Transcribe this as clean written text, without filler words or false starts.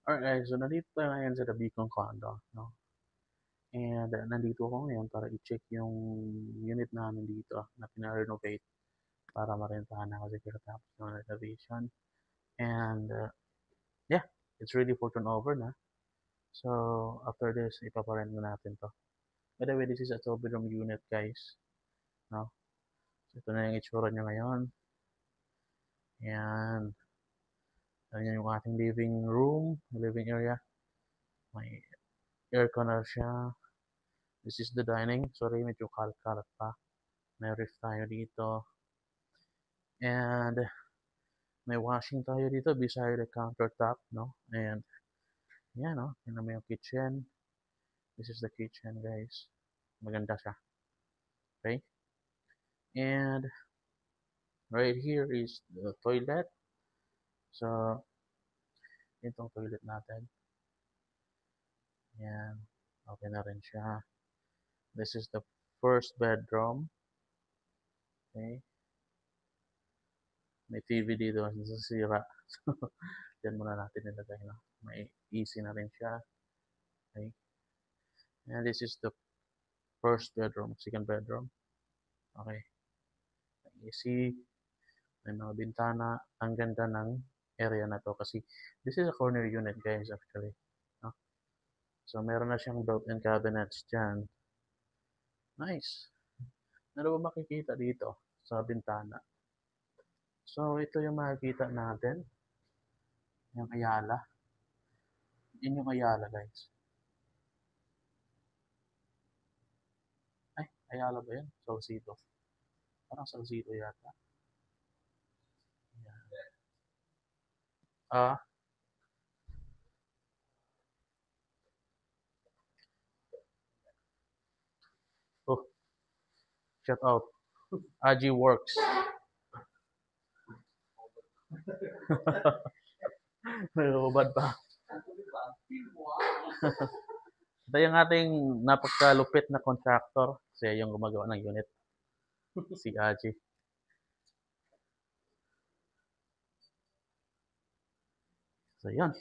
Alright guys, so nandito tayo ngayon sa The Beacon Condo, no? And nandito ako ngayon para i-check yung unit namin dito na pina-renovate para marentahan na kasi kakatapos ng renovation. And yeah, it's ready for turnover na. So after this, ipaparent na natin to. By the way, this is a 2-bedroom unit guys, no? So ito na yung itsura nyo ngayon. And yan yung ating living room, living area. May aircon na siya. This is the dining. Sorry, medyo kalat-kalat pa. May ref tayo dito. And may washing tayo dito beside the countertop, no? And yan, no? Yan naman yung kitchen. This is the kitchen, guys. Maganda siya. Okay? And right here is the toilet. So, itong toilet natin. Yan. Okay na rin siya. This is the first bedroom. Okay? May TV dito, nasasira. So, yan muna natin nilagay, no? May AC na rin siya. Okay? And this is the first bedroom, second bedroom. Okay. May AC, may mga bintana. Ang ganda ng area na to kasi this is a corner unit, guys, actually. No? So, meron na siyang built-in cabinets dyan. Nice. Ano ba makikita dito sa bintana? So, ito yung makikita natin. Yung Ayala. Yun yung Ayala, guys. Ay, Ayala ba yun? Salcedo. Parang Salcedo yata. Ayan. Oh, shout out. Aji Works. Nagubad pa. Ito yung ating napagkalupit na contractor. Siya yung gumagawa ng unit. Si Aji. So, yun.